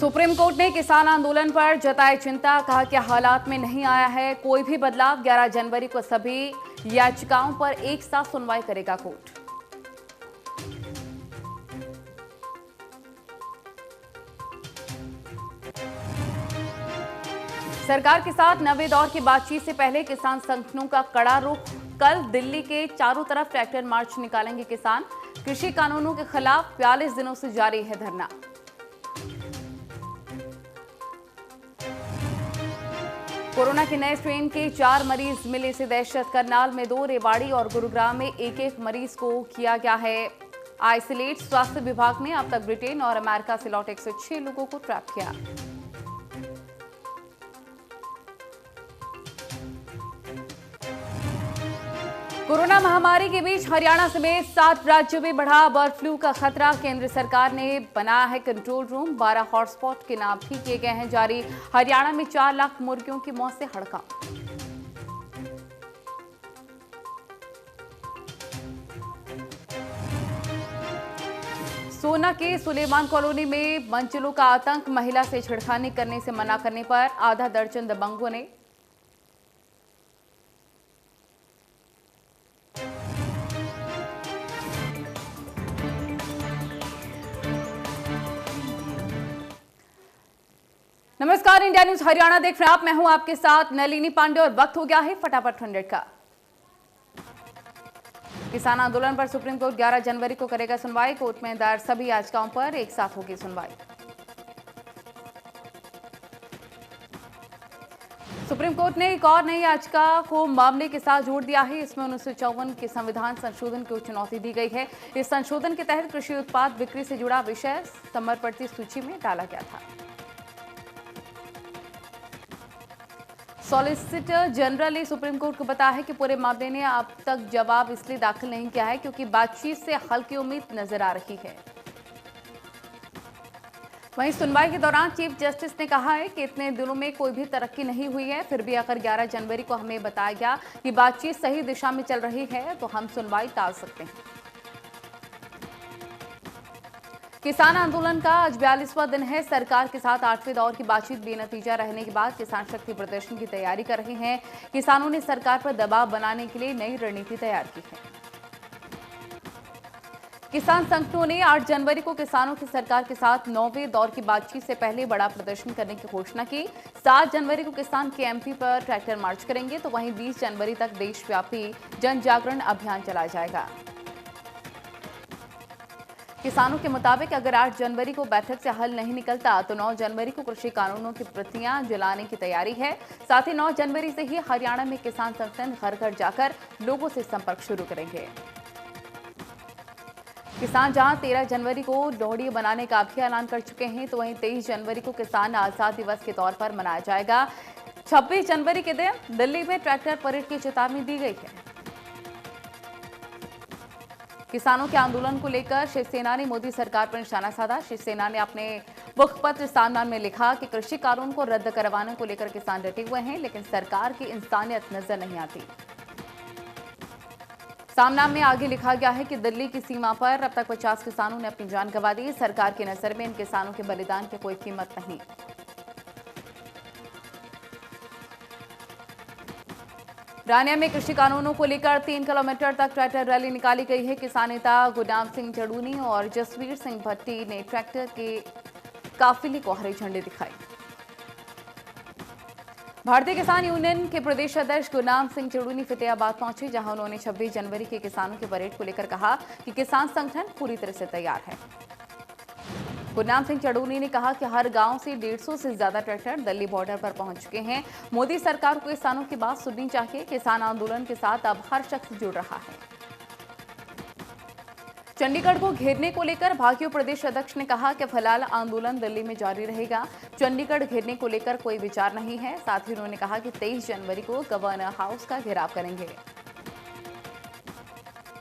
Supreme court ने किसान आंदोलन पर जताई चिंता, कहा कि हालात में नहीं आया है कोई भी बदलाव। 11 जनवरी को सभी याचिकाओं पर एक साथ सुनवाई करेगा कोर्ट। सरकार के साथ नवे दौर की बातचीत से पहले किसान संगठनों का कड़ा रुख। कल दिल्ली के चारों तरफ ट्रैक्टर मार्च निकालेंगे किसान। कृषि कानूनों के खिलाफ 42 दिनों से जारी है धरना। कोरोना के नए स्ट्रेन के 4 मरीज मिले से दहशत। करनाल में 2, रेवाड़ी और गुरुग्राम में एक मरीज को किया गया है आइसोलेट। स्वास्थ्य विभाग ने अब तक ब्रिटेन और अमेरिका से लौटे 106 लोगों को ट्रैप किया। कोरोना महामारी के बीच हरियाणा समेत 7 राज्यों में बढ़ा बर्ड फ्लू का खतरा। केंद्र सरकार ने बनाया है कंट्रोल रूम। 12 हॉटस्पॉट के नाम भी किए गए हैं जारी। हरियाणा में 4 लाख मुर्गियों की मौत से हड़कंप। सोना के सुलेमान कॉलोनी में मंचलों का आतंक। महिला से छेड़खानी करने से मना करने पर आधा दर्जन दबंगों ने नमस्कार, इंडिया न्यूज हरियाणा देख रहे हैं आप। मैं हूं आपके साथ नलिनी पांडे और वक्त हो गया है फटाफट 100 का। किसान आंदोलन पर सुप्रीम कोर्ट 11 जनवरी को करेगा सुनवाई। कोर्ट में दायर सभी याचिकाओं पर एक साथ होगी सुनवाई। सुप्रीम कोर्ट ने एक और नई याचिका को मामले के साथ जोड़ दिया है। इसमें 1954 के संविधान संशोधन को चुनौती दी गई है। इस संशोधन के तहत कृषि उत्पाद बिक्री से जुड़ा विषय समर्पणती सूची में डाला गया था। सॉलिसिटर जनरल ने सुप्रीम कोर्ट को बताया है कि पूरे मामले ने अब तक जवाब इसलिए दाखिल नहीं किया है क्योंकि बातचीत से हल की उम्मीद नजर आ रही है। वहीं सुनवाई के दौरान चीफ जस्टिस ने कहा है कि इतने दिनों में कोई भी तरक्की नहीं हुई है, फिर भी अगर 11 जनवरी को हमें बताया गया कि बातचीत सही दिशा में चल रही है तो हम सुनवाई टाल सकते हैं। किसान आंदोलन का आज 42वां दिन है। सरकार के साथ 8वें दौर की बातचीत बेनतीजा रहने के बाद किसान शक्ति प्रदर्शन की तैयारी कर रहे हैं। किसानों ने सरकार पर दबाव बनाने के लिए नई रणनीति तैयार की है। किसान संगठनों ने 8 जनवरी को किसानों की सरकार के साथ 9वें दौर की बातचीत से पहले बड़ा प्रदर्शन करने की घोषणा की। 7 जनवरी को किसान केएमपी पर ट्रैक्टर मार्च करेंगे तो वहीं 20 जनवरी तक देशव्यापी जन जागरण अभियान चलाया जाएगा। किसानों के मुताबिक अगर 8 जनवरी को बैठक से हल नहीं निकलता तो 9 जनवरी को कृषि कानूनों की प्रतियां जलाने की तैयारी है। साथ ही 9 जनवरी से ही हरियाणा में किसान संगठन घर घर जाकर लोगों से संपर्क शुरू करेंगे। किसान जहां 13 जनवरी को लोहड़ी बनाने का भी ऐलान कर चुके हैं तो वहीं 23 जनवरी को किसान आजाद दिवस के तौर पर मनाया जाएगा। 26 जनवरी के दिन दिल्ली में ट्रैक्टर परेड की चेतावनी दी गई है। किसानों के आंदोलन को लेकर शिवसेना ने मोदी सरकार पर निशाना साधा। शिवसेना ने अपने मुखपत्र सामना में लिखा कि कृषि कानून को रद्द करवाने को लेकर किसान डटे हुए हैं, लेकिन सरकार की इंसानियत नजर नहीं आती। सामना में आगे लिखा गया है कि दिल्ली की सीमा पर अब तक 50 किसानों ने अपनी जान गंवा दी। सरकार की नजर में इन किसानों के बलिदान की कोई कीमत नहीं। रानिया में कृषि कानूनों को लेकर 3 किलोमीटर तक ट्रैक्टर रैली निकाली गई है। किसान नेता गुरनाम सिंह चड़ूनी और जसवीर सिंह भट्टी ने ट्रैक्टर के काफिले को हरी झंडी दिखाई। भारतीय किसान यूनियन के प्रदेश अध्यक्ष गुरनाम सिंह चड़ूनी फतेहाबाद पहुंचे, जहां उन्होंने 26 जनवरी के किसानों के परेड को लेकर कहा कि किसान संगठन पूरी तरह से तैयार है। गुरनाम सिंह चड़ूनी ने कहा कि हर गांव से 150 से ज्यादा ट्रैक्टर दिल्ली बॉर्डर पर पहुंच चुके हैं। मोदी सरकार को किसानों की बात सुननी चाहिए। किसान आंदोलन के साथ अब हर शख्स जुड़ रहा है। चंडीगढ़ को घेरने को लेकर भाजपा प्रदेश अध्यक्ष ने कहा कि फिलहाल आंदोलन दिल्ली में जारी रहेगा। चंडीगढ़ घेरने को लेकर कोई विचार नहीं है। साथ ही उन्होंने कहा कि 23 जनवरी को गवर्नर हाउस का घेराव करेंगे।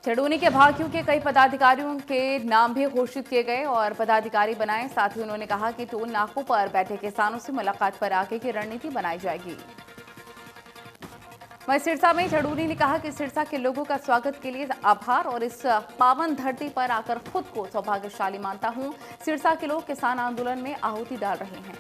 चड़ूनी के भाकियों के कई पदाधिकारियों के नाम भी घोषित किए गए और पदाधिकारी बनाए। साथ ही उन्होंने कहा कि टोल नाकों पर बैठे किसानों से मुलाकात पर आगे की रणनीति बनाई जाएगी। वहीं सिरसा में झड़ूनी ने कहा कि सिरसा के लोगों का स्वागत के लिए आभार और इस पावन धरती पर आकर खुद को सौभाग्यशाली मानता हूं। सिरसा के लोग किसान आंदोलन में आहुति डाल रहे हैं।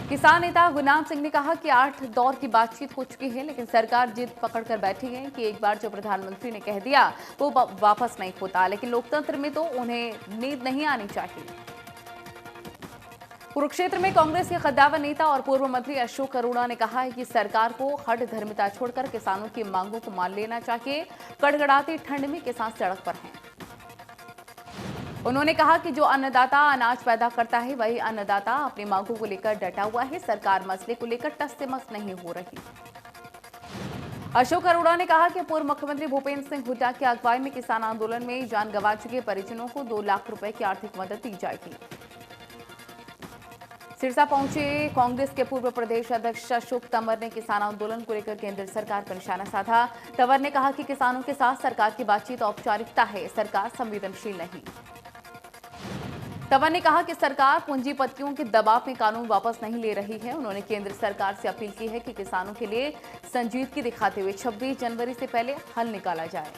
किसान नेता गुरनाम सिंह ने कहा कि 8 दौर की बातचीत हो चुकी है, लेकिन सरकार जिद पकड़कर बैठी है कि एक बार जो प्रधानमंत्री ने कह दिया वो वापस नहीं होता, लेकिन लोकतंत्र में तो उन्हें नींद नहीं आनी चाहिए। कुरुक्षेत्र में कांग्रेस के कद्दावर नेता और पूर्व मंत्री अशोक अरोड़ा ने कहा है कि सरकार को हठ धर्मिता छोड़कर किसानों की मांगों को मान लेना चाहिए। कड़कड़ाती ठंड में किसान सड़क पर हैं। उन्होंने कहा कि जो अन्नदाता अनाज पैदा करता है वही अन्नदाता अपनी मांगों को लेकर डटा हुआ है। सरकार मसले को लेकर टस से मस नहीं हो रही। अशोक अरोड़ा ने कहा कि पूर्व मुख्यमंत्री भूपेंद्र सिंह हुड्डा की अगुवाई में किसान आंदोलन में जान गंवा चुके परिजनों को 2 लाख रुपए की आर्थिक मदद दी जाएगी। सिरसा पहुंचे कांग्रेस के पूर्व प्रदेश अध्यक्ष अशोक तंवर ने किसान आंदोलन को लेकर केंद्र सरकार पर निशाना साधा। तंवर ने कहा कि किसानों के साथ सरकार की बातचीत औपचारिकता है, सरकार संवेदनशील नहीं। तंवर ने कहा कि सरकार पूंजीपतियों के दबाव में कानून वापस नहीं ले रही है। उन्होंने केंद्र सरकार से अपील की है कि किसानों के लिए संजीदगी दिखाते हुए 26 जनवरी से पहले हल निकाला जाए।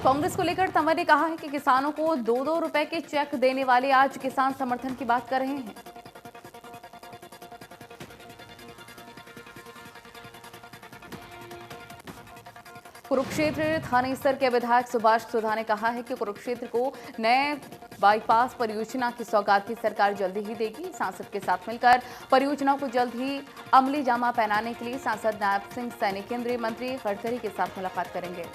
कांग्रेस को लेकर तंवर ने कहा है कि किसानों को 2-2 रुपए के चेक देने वाले आज किसान समर्थन की बात कर रहे हैं। कुरुक्षेत्र थाने स्तर के विधायक सुभाष सुधा ने कहा है कि कुरुक्षेत्र को नए बाईपास परियोजना की सौगात की सरकार जल्दी ही देगी। सांसद के साथ मिलकर परियोजना को जल्द ही अमली जामा पहनाने के लिए सांसद नायब सिंह सैनी केंद्रीय मंत्री गडकरी के साथ मुलाकात करेंगे।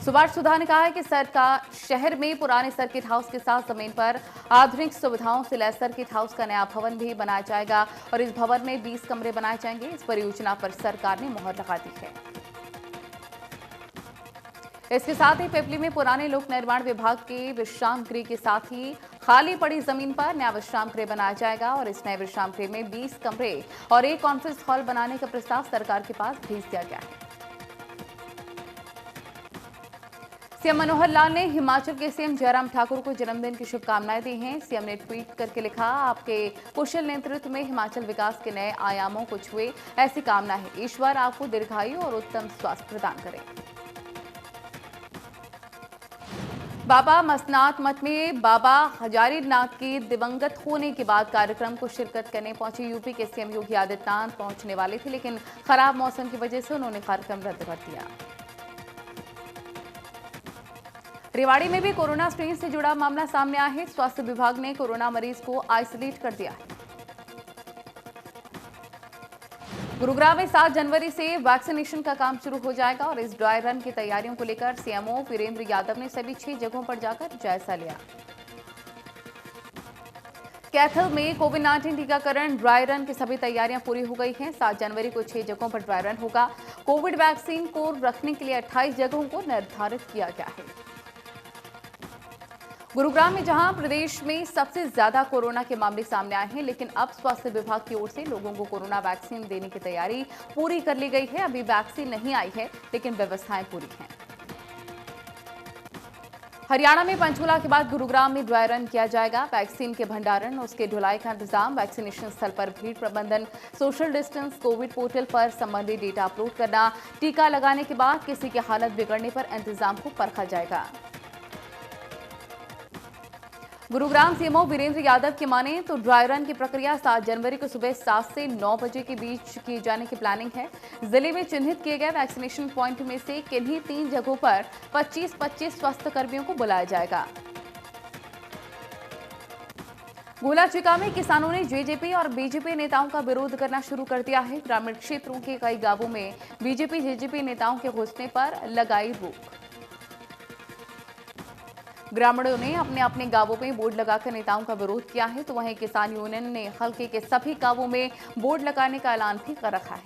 सुभाष सुधा ने कहा है कि सरकार शहर में पुराने सर्किट हाउस के साथ जमीन पर आधुनिक सुविधाओं से लैस सर्किट हाउस का नया भवन भी बनाया जाएगा और इस भवन में 20 कमरे बनाए जाएंगे। इस परियोजना पर सरकार ने मुहर लगा दी है। इसके साथ ही पिपली में पुराने लोक निर्माण विभाग के विश्राम गृह के साथ ही खाली पड़ी जमीन पर नया विश्राम गृह बनाया जाएगा और इस नए विश्राम गृह में 20 कमरे और एक कॉन्फ्रेंस हॉल बनाने का प्रस्ताव सरकार के पास भेज दिया गया है। सीएम मनोहर लाल ने हिमाचल के सीएम जयराम ठाकुर को जन्मदिन की शुभकामनाएं दी हैं। सीएम ने ट्वीट करके लिखा, आपके कुशल नेतृत्व में हिमाचल विकास के नए आयामों को छुए, ऐसी कामना है। ईश्वर आपको दीर्घायु और उत्तम स्वास्थ्य प्रदान करे। बाबा मसनाथ मठ में बाबा हजारीनाथ के दिवंगत होने के बाद कार्यक्रम को शिरकत करने पहुंचे यूपी के सीएम योगी आदित्यनाथ पहुंचने वाले थे, लेकिन खराब मौसम की वजह से उन्होंने कार्यक्रम रद्द कर दिया। रेवाड़ी में भी कोरोना स्ट्रेन से जुड़ा मामला सामने आया है। स्वास्थ्य विभाग ने कोरोना मरीज को आइसोलेट कर दिया है। गुरुग्राम में 7 जनवरी से वैक्सीनेशन का काम शुरू हो जाएगा और इस ड्राई रन की तैयारियों को लेकर सीएमओ वीरेंद्र यादव ने सभी 6 जगहों पर जाकर जायजा लिया। कैथल में कोविड-19 टीकाकरण ड्राई रन की सभी तैयारियां पूरी हो गई हैं। 7 जनवरी को 6 जगहों पर ड्राई रन होगा। कोविड वैक्सीन को रखने के लिए 28 जगहों को निर्धारित किया गया है। गुरुग्राम में जहां प्रदेश में सबसे ज्यादा कोरोना के मामले सामने आए हैं, लेकिन अब स्वास्थ्य विभाग की ओर से लोगों को कोरोना वैक्सीन देने की तैयारी पूरी कर ली गई है। अभी वैक्सीन नहीं आई है, लेकिन व्यवस्थाएं पूरी हैं। हरियाणा में पंचकुला के बाद गुरुग्राम में ड्राई रन किया जाएगा। वैक्सीन के भंडारण, उसके ढुलाई का इंतजाम, वैक्सीनेशन स्थल पर भीड़ प्रबंधन, सोशल डिस्टेंस, कोविड पोर्टल पर संबंधित डेटा अपलोड करना, टीका लगाने के बाद किसी की हालत बिगड़ने पर इंतजाम को परखा जाएगा। गुरुग्राम सीएमओ वीरेंद्र यादव की माने तो ड्राई रन की प्रक्रिया 7 जनवरी को सुबह 7 से 9 बजे के बीच किए जाने की प्लानिंग है। जिले में चिन्हित किए गए वैक्सीनेशन पॉइंट में से किन्हीं 3 जगहों पर 25-25 स्वास्थ्य कर्मियों को बुलाया जाएगा। गोलाचिका में किसानों ने जेजेपी और बीजेपी नेताओं का विरोध करना शुरू कर दिया है। ग्रामीण क्षेत्रों के कई गांवों में बीजेपी जेजेपी नेताओं के घुसने पर लगाई रोक। ग्रामीणों ने अपने अपने गांवों में बोर्ड लगाकर नेताओं का विरोध किया है, तो वहीं किसान यूनियन ने हलके के सभी गांवों में बोर्ड लगाने का ऐलान भी कर रखा है।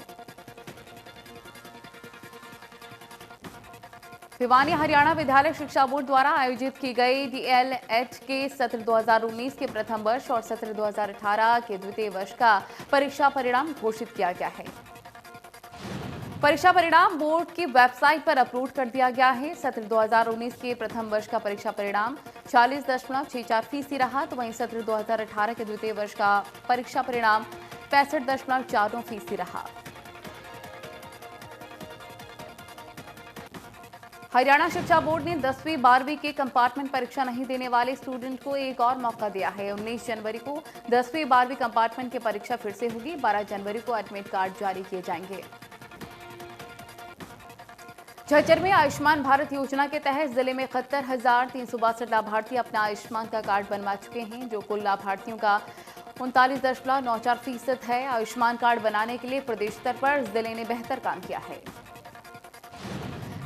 भिवानी हरियाणा विद्यालय शिक्षा बोर्ड द्वारा आयोजित की गई डीएलएड के सत्र 2019 के प्रथम वर्ष और सत्र 2018 के द्वितीय वर्ष का परीक्षा परिणाम घोषित किया गया है। परीक्षा परिणाम बोर्ड की वेबसाइट पर अपलोड कर दिया गया है। सत्र 2019 के प्रथम वर्ष का परीक्षा परिणाम 40.64% रहा, तो वहीं सत्र 2018 के द्वितीय वर्ष का परीक्षा परिणाम 65.49% रहा। हरियाणा शिक्षा बोर्ड ने 10वीं 12वीं के कंपार्टमेंट परीक्षा नहीं देने वाले स्टूडेंट को एक और मौका दिया है। 19 जनवरी को 10वीं 12वीं कंपार्टमेंट की परीक्षा फिर से होगी। 12 जनवरी को एडमिट कार्ड जारी किए जाएंगे। झज्जर में आयुष्मान भारत योजना के तहत जिले में 71,362 लाभार्थी अपना आयुष्मान का कार्ड बनवा चुके हैं, जो कुल लाभार्थियों का 39.94% है। आयुष्मान कार्ड बनाने के लिए प्रदेश स्तर पर जिले ने बेहतर काम किया है।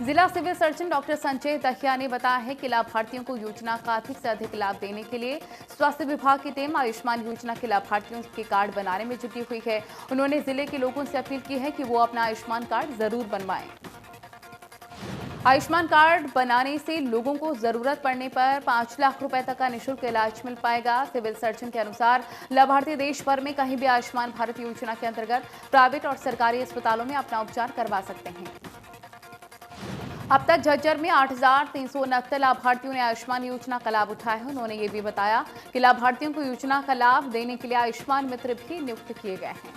जिला civil surgeon doctor Sanjay Dahiya ने बताया है कि लाभार्थियों को योजना का अधिक से अधिक लाभ देने के लिए स्वास्थ्य विभाग की टीम आयुष्मान योजना के लाभार्थियों के कार्ड बनाने में जुटी हुई है। उन्होंने जिले के लोगों से अपील की है कि वो अपना आयुष्मान कार्ड जरूर बनवाएं। आयुष्मान कार्ड बनाने से लोगों को जरूरत पड़ने पर 5 लाख रुपए तक का निःशुल्क इलाज मिल पाएगा। सिविल सर्जन के अनुसार लाभार्थी देश भर में कहीं भी आयुष्मान भारत योजना के अंतर्गत प्राइवेट और सरकारी अस्पतालों में अपना उपचार करवा सकते हैं। अब तक झज्जर में 8,369 लाभार्थियों ने आयुष्मान योजना का लाभ उठाया है। उन्होंने ये भी बताया कि लाभार्थियों को योजना का लाभ देने के लिए आयुष्मान मित्र भी नियुक्त किए गए हैं।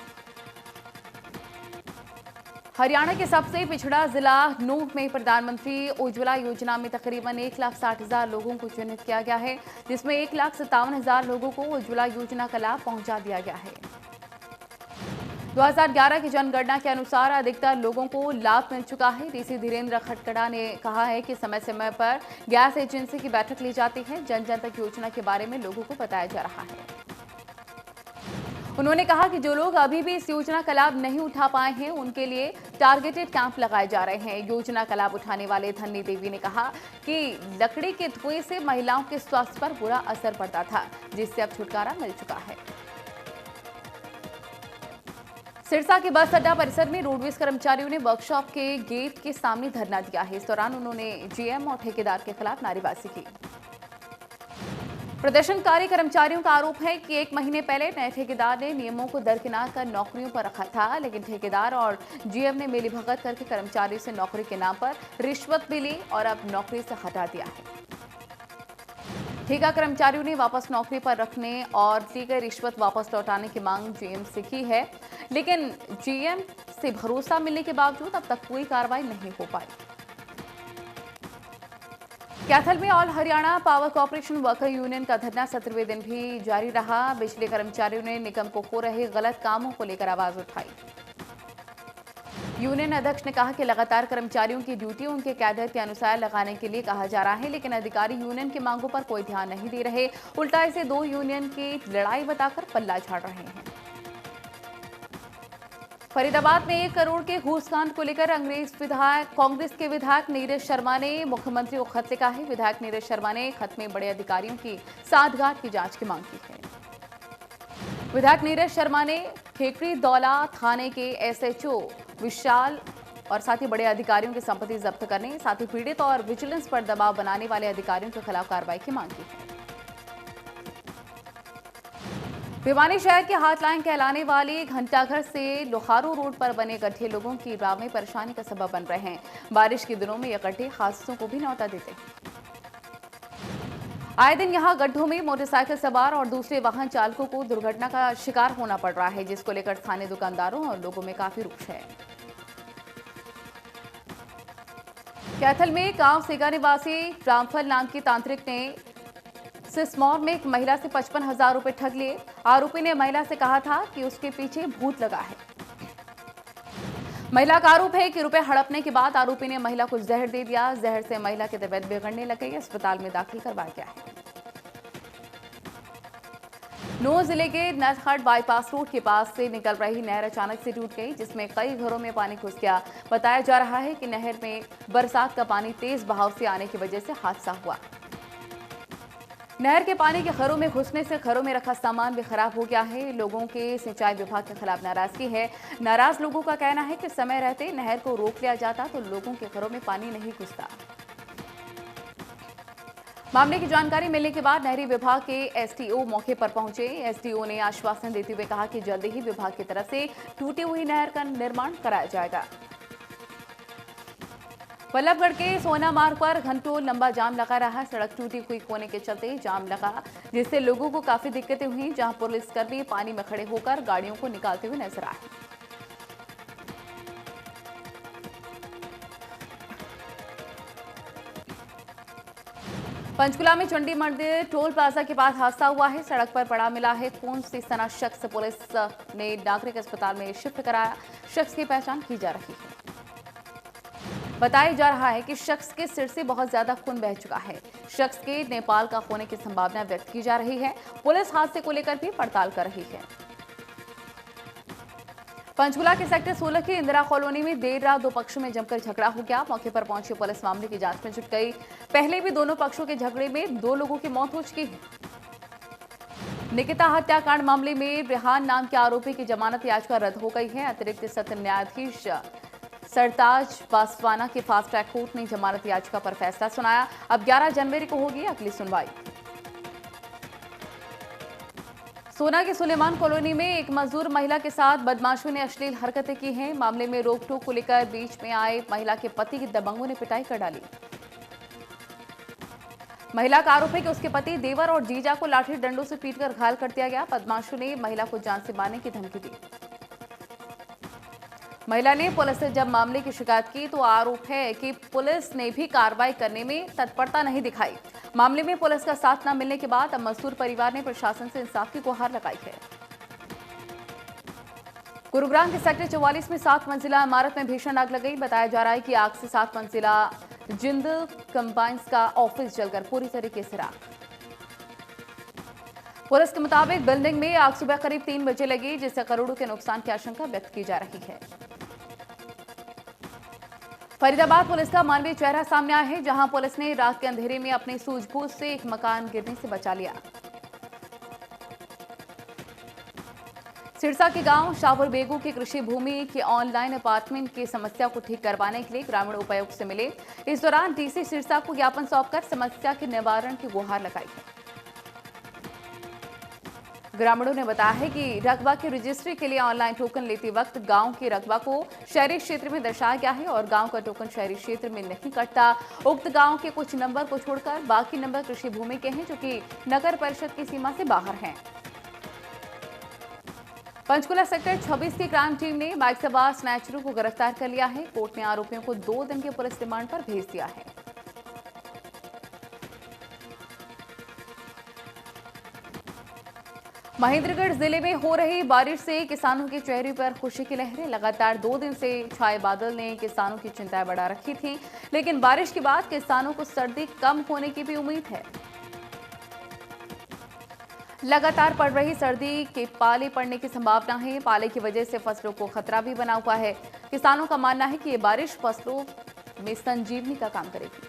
हरियाणा के सबसे पिछड़ा जिला नूंह में प्रधानमंत्री उज्ज्वला योजना में तकरीबन 1,60,000 लोगों को चिन्हित किया गया है, जिसमें 1,57,000 लोगों को उज्ज्वला योजना का लाभ पहुंचा दिया गया है। 2011 की जनगणना के अनुसार अधिकतर लोगों को लाभ मिल चुका है। डीसी धीरेन्द्र खटकड़ा ने कहा है कि समय समय पर गैस एजेंसी की बैठक ली जाती है। जन जन तक योजना के बारे में लोगों को बताया जा रहा है। उन्होंने कहा कि जो लोग अभी भी इस योजना का लाभ नहीं उठा पाए हैं, उनके लिए टारगेटेड कैंप लगाए जा रहे हैं। योजना का लाभ उठाने वाले धन्नी देवी ने कहा कि लकड़ी के धुएं से महिलाओं के स्वास्थ्य पर बुरा असर पड़ता था, जिससे अब छुटकारा मिल चुका है। सिरसा के बस अड्डा परिसर में रोडवेज कर्मचारियों ने वर्कशॉप के गेट के सामने धरना दिया है। इस दौरान उन्होंने जीएम और ठेकेदार के खिलाफ नारेबाजी की। प्रदर्शनकारी कर्मचारियों का आरोप है कि 1 महीने पहले नए ठेकेदार ने नियमों को दरकिनार कर नौकरियों पर रखा था, लेकिन ठेकेदार और जीएम ने मिलीभगत करके कर्मचारियों से नौकरी के नाम पर रिश्वत भी ली और अब नौकरी से हटा दिया है। ठेका कर्मचारियों ने वापस नौकरी पर रखने और दी गई रिश्वत वापस लौटाने की मांग जीएम से की है, लेकिन जीएम से भरोसा मिलने के बावजूद अब तक कोई कार्रवाई नहीं हो पाई। कैथल में all Haryana power corporation worker union का धरना 17वें दिन भी जारी रहा। बिजली कर्मचारियों ने निगम को हो रहे गलत कामों को लेकर आवाज उठाई। यूनियन अध्यक्ष ने कहा कि लगातार कर्मचारियों की ड्यूटी उनके कैडर के अनुसार लगाने के लिए कहा जा रहा है, लेकिन अधिकारी यूनियन की मांगों पर कोई ध्यान नहीं दे रहे। उल्टा इसे 2 यूनियन की लड़ाई बताकर पल्ला झाड़ रहे हैं। फरीदाबाद में 1 करोड़ के घूसकांड को लेकर कांग्रेस के विधायक नीरज शर्मा ने मुख्यमंत्री को खत लिखा है। विधायक नीरज शर्मा ने खत में बड़े अधिकारियों की साठगांठ की जांच की मांग की है। विधायक नीरज शर्मा ने खेकड़ी दौला थाने के एसएचओ विशाल और साथ ही बड़े अधिकारियों की संपत्ति जब्त करने, साथ ही पीड़ित और विजिलेंस पर दबाव बनाने वाले अधिकारियों के खिलाफ कार्रवाई की मांग की है। भिवानी शहर के हाटलाइन कहलाने वाले घंटाघर से लोहारू रोड पर बने गड्ढे लोगों की राह में परेशानी का सबब बन रहे हैं। बारिश के दिनों में ये गड्ढे हादसों को भी न्योता देते हैं। आए दिन यहां गड्ढों में मोटरसाइकिल सवार और दूसरे वाहन चालकों को दुर्घटना का शिकार होना पड़ रहा है, जिसको लेकर स्थानीय दुकानदारों और लोगों में काफी रोष है। कैथल में गांव सेगा निवासी रामफल नाम की तांत्रिक ने सिसमौर में एक महिला से 55,000 रुपए ठग लिए। आरोपी ने महिला से कहा था कि उसके पीछे भूत लगा है। महिला का आरोप है कि रुपए हड़पने के बाद आरोपी ने महिला को जहर दे दिया। जहर से महिला की तबीयत बिगड़ने लग गई। अस्पताल में दाखिल करवाया गया है। नूंह जिले के नरहट बाईपास रोड के पास से निकल रही नहर अचानक से टूट गई, जिसमें कई घरों में पानी घुस गया। बताया जा रहा है कि नहर में बरसात का पानी तेज बहाव से आने की वजह से हादसा हुआ। नहर के पानी के घरों में घुसने से घरों में रखा सामान भी खराब हो गया है। लोगों के सिंचाई विभाग के खिलाफ नाराजगी है। नाराज लोगों का कहना है कि समय रहते नहर को रोक लिया जाता तो लोगों के घरों में पानी नहीं घुसता। मामले की जानकारी मिलने के बाद नहरी विभाग के एसडीओ मौके पर पहुंचे। एसडीओ ने आश्वासन देते हुए कहा कि जल्द ही विभाग की तरफ से टूटी हुई नहर का निर्माण कराया जाएगा। बल्लभगढ़ के सोना मार्ग पर घंटों लंबा जाम लगा रहा। सड़क टूटी हुई होने के चलते जाम लगा, जिससे लोगों को काफी दिक्कतें हुई, जहां पुलिसकर्मी पानी में खड़े होकर गाड़ियों को निकालते हुए नजर आए। पंचकुला में चंडी मंदिर टोल प्लाजा के पास हादसा हुआ है। सड़क पर पड़ा मिला है खून से सना शख्स। पुलिस ने नागरिक अस्पताल में शिफ्ट कराया। शख्स की पहचान की जा रही है। बताया जा रहा है कि शख्स के सिर से बहुत ज्यादा खून बह चुका है। शख्स के नेपाल का होने की संभावना व्यक्त की जा रही है। पुलिस हादसे को लेकर भी पड़ताल कर रही है। पंचकुला के सेक्टर 16 की इंदिरा कॉलोनी में देर रात दो पक्षों में जमकर झगड़ा हो गया। मौके पर पहुंची पुलिस मामले की जांच में जुट गई। पहले भी दोनों पक्षों के झगड़े में 2 लोगों की मौत हो चुकी है। निकिता हत्याकांड मामले में रेहान नाम के आरोपी की जमानत याचिका रद्द हो गई है। अतिरिक्त सत्र न्यायाधीश सरताज बासवाना के फास्ट ट्रैक कोर्ट ने जमानत याचिका पर फैसला सुनाया। अब 11 जनवरी को होगी अगली सुनवाई। सोना के सुलेमान कॉलोनी में एक मजदूर महिला के साथ बदमाशों ने अश्लील हरकतें की हैं। मामले में रोक टोक को लेकर बीच में आए महिला के पति की दबंगों ने पिटाई कर डाली। महिला का आरोप है कि उसके पति देवर और जीजा को लाठी डंडों से पीटकर घायल कर दिया गया। बदमाशों ने महिला को जान से मारने की धमकी दी। महिला ने पुलिस से जब मामले की शिकायत की तो आरोप है कि पुलिस ने भी कार्रवाई करने में तत्परता नहीं दिखाई। मामले में पुलिस का साथ न मिलने के बाद अब मजदूर परिवार ने प्रशासन से इंसाफ की गुहार लगाई है। गुरुग्राम के सेक्टर 44 में 7 मंजिला इमारत में भीषण आग लग गई। बताया जा रहा है कि आग से 7 मंजिला जिंद कंबाइंस का ऑफिस जलकर पूरी तरीके से राख। पुलिस के मुताबिक बिल्डिंग में आग सुबह करीब 3 बजे लगी, जिससे करोड़ों के नुकसान की आशंका व्यक्त की जा रही है। फरीदाबाद पुलिस का मानवीय चेहरा सामने आया है, जहां पुलिस ने रात के अंधेरे में अपनी सूझबूझ से एक मकान गिरने से बचा लिया। सिरसा के गांव शाहपुर बेगू की कृषि भूमि के ऑनलाइन अपार्टमेंट की समस्या को ठीक करवाने के लिए ग्रामीण उपायुक्त से मिले। इस दौरान डीसी सिरसा को ज्ञापन सौंपकर समस्या के निवारण की गुहार लगाई है। ग्रामीणों ने बताया है कि रकबा की रजिस्ट्री के लिए ऑनलाइन टोकन लेते वक्त गांव के रकबा को शहरी क्षेत्र में दर्शाया गया है और गांव का टोकन शहरी क्षेत्र में नहीं कटता। उक्त गांव के कुछ नंबर को छोड़कर बाकी नंबर कृषि भूमि के हैं, जो कि नगर परिषद की सीमा से बाहर हैं। पंचकुला सेक्टर 26 की क्राइम टीम ने बाइक सवार स्नैचरों को गिरफ्तार कर लिया है। कोर्ट ने आरोपियों को 2 दिन के पुलिस रिमांड पर भेज दिया है। महेंद्रगढ़ जिले में हो रही बारिश से किसानों के चेहरे पर खुशी की लहरें। लगातार 2 दिन से छाए बादल ने किसानों की चिंताएं बढ़ा रखी थी, लेकिन बारिश के बाद किसानों को सर्दी कम होने की भी उम्मीद है। लगातार पड़ रही सर्दी के पाले पड़ने की संभावना है। पाले की वजह से फसलों को खतरा भी बना हुआ है। किसानों का मानना है कि ये बारिश फसलों में संजीवनी का काम करेगी।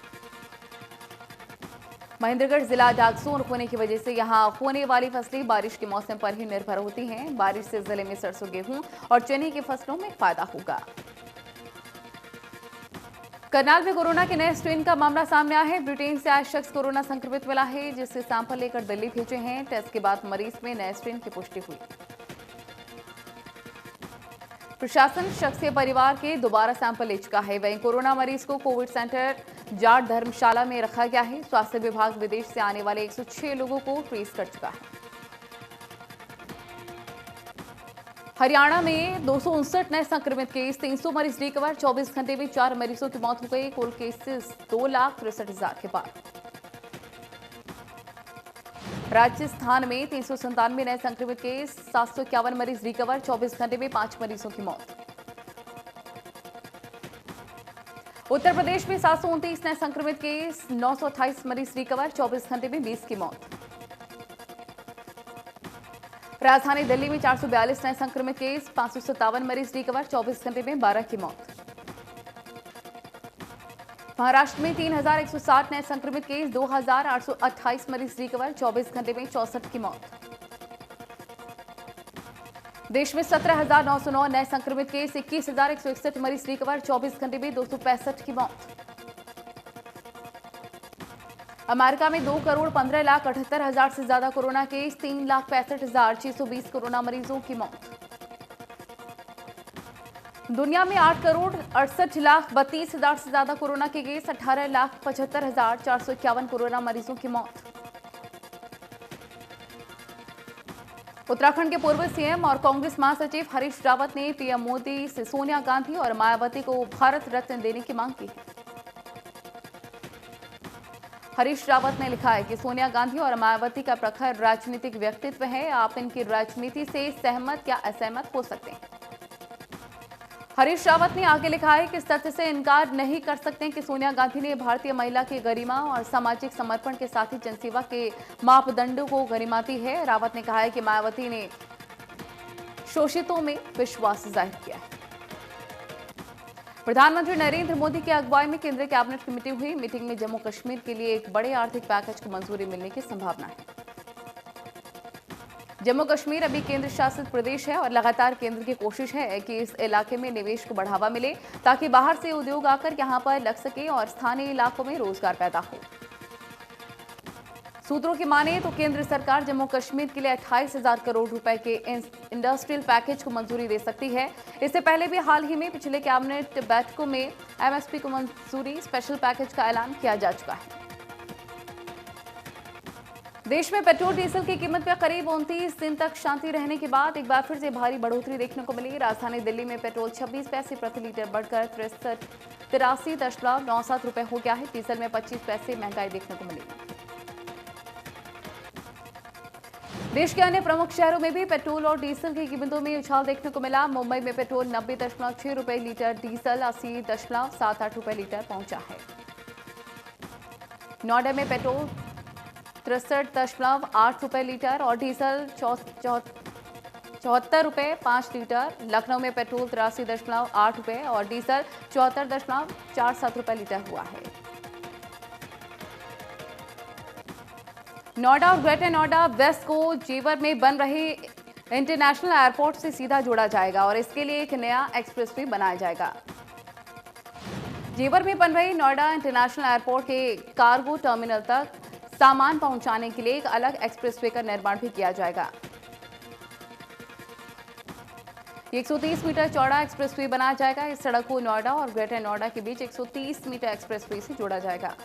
महेंद्रगढ़ जिला डाकसोर होने की वजह से यहां होने वाली फसलें बारिश के मौसम पर ही निर्भर होती हैं। बारिश से जिले में सरसों, गेहूं और चने की फसलों में फायदा होगा। करनाल में कोरोना के नए स्ट्रेन का मामला सामने आया है। ब्रिटेन से आया शख्स कोरोना संक्रमित मिला है, जिससे सैंपल लेकर दिल्ली भेजे हैं। टेस्ट के बाद मरीज में नए स्ट्रेन की पुष्टि हुई। प्रशासन शख्स के परिवार के दोबारा सैंपल ले चुका है। वहीं कोरोना मरीज को कोविड सेंटर जाट धर्मशाला में रखा गया है। स्वास्थ्य विभाग विदेश से आने वाले 106 लोगों को ट्रेस कर चुका है। हरियाणा में 259 नए संक्रमित केस, 300 मरीज रिकवर। 24 घंटे में 4 मरीजों की मौत हो गई। कुल केसेस 2,63,000 के पार। राजस्थान में 397 नए संक्रमित केस, 751 मरीज रिकवर। 24 घंटे में 5 मरीजों की मौत। उत्तर प्रदेश में 729 नए संक्रमित केस, 928 मरीज रिकवर। 24 घंटे में 20 की मौत। राजधानी दिल्ली में 442 नए संक्रमित केस, 557 मरीज रिकवर। 24 घंटे में 12 की मौत। महाराष्ट्र में 3,160 नए संक्रमित केस, 2,828 मरीज रिकवर। 24 घंटे में 64 की मौत। देश में 17,909 नए संक्रमित केस, 21,161 मरीज रिकवर। 24 घंटे में 265 की मौत। अमेरिका में 2,15,78,000 से ज्यादा कोरोना केस, 3,65,620 कोरोना मरीजों की मौत। दुनिया में 8,68,32,000 से ज्यादा कोरोना के केस, 18,75,451 कोरोना मरीजों की मौत। उत्तराखंड के पूर्व सीएम और कांग्रेस महासचिव हरीश रावत ने पीएम मोदी से सोनिया गांधी और मायावती को भारत रत्न देने की मांग की है। हरीश रावत ने लिखा है कि सोनिया गांधी और मायावती का प्रखर राजनीतिक व्यक्तित्व है, आप इनकी राजनीति से सहमत या असहमत हो सकते हैं। हरीश रावत ने आगे लिखा है कि इस तथ्य से इनकार नहीं कर सकते कि सोनिया गांधी ने भारतीय महिला की गरिमा और सामाजिक समर्पण के साथ ही जनसेवा के मापदंडों को गरिमा दी है। रावत ने कहा है कि मायावती ने शोषितों में विश्वास जाहिर किया है। प्रधानमंत्री नरेंद्र मोदी की अगुवाई में केंद्रीय कैबिनेट की मीटिंग हुई। मीटिंग में जम्मू कश्मीर के लिए एक बड़े आर्थिक पैकेज को मंजूरी मिलने की संभावना है। जम्मू कश्मीर अभी केंद्र शासित प्रदेश है और लगातार केंद्र की कोशिश है कि इस इलाके में निवेश को बढ़ावा मिले ताकि बाहर से उद्योग आकर यहां पर लग सके और स्थानीय इलाकों में रोजगार पैदा हो। सूत्रों की माने तो केंद्र सरकार जम्मू कश्मीर के लिए 28,000 करोड़ रुपए के इंडस्ट्रियल पैकेज को मंजूरी दे सकती है। इससे पहले भी हाल ही में पिछले कैबिनेट बैठकों में एमएसपी को मंजूरी, स्पेशल पैकेज का ऐलान किया जा चुका है। देश में पेट्रोल डीजल की कीमत में करीब 29 दिन तक शांति रहने के बाद एक बार फिर से भारी बढ़ोतरी देखने को मिली। राजधानी दिल्ली में पेट्रोल 26 पैसे प्रति लीटर बढ़कर 83.97 रुपए हो गया है। डीजल में 25 पैसे महंगाई देखने को मिली। देश के अन्य प्रमुख शहरों में भी पेट्रोल और डीजल की कीमतों में उछाल देखने को मिला। मुंबई में पेट्रोल 90.6 रुपए लीटर, डीजल 80.78 रुपए लीटर पहुंचा है। नोएडा में पेट्रोल 63.8 रुपए लीटर और डीजल 74 रुपए 5 लीटर। लखनऊ में पेट्रोल 83.8 रुपए और डीजल 74.47 रुपए लीटर हुआ है। नोएडा और ग्रेटर नोएडा वेस्ट को जेवर में बन रहे इंटरनेशनल एयरपोर्ट से सीधा जोड़ा जाएगा और इसके लिए एक नया एक्सप्रेसवे बनाया जाएगा। जेवर में बन रही नोएडा इंटरनेशनल एयरपोर्ट के कार्गो टर्मिनल तक सामान पहुंचाने के लिए एक अलग एक्सप्रेसवे का निर्माण भी किया जाएगा। 130 मीटर चौड़ा एक्सप्रेसवे बनाया जाएगा। इस सड़क को नोएडा और ग्रेटर नोएडा के बीच 130 मीटर एक्सप्रेसवे से जोड़ा जाएगा।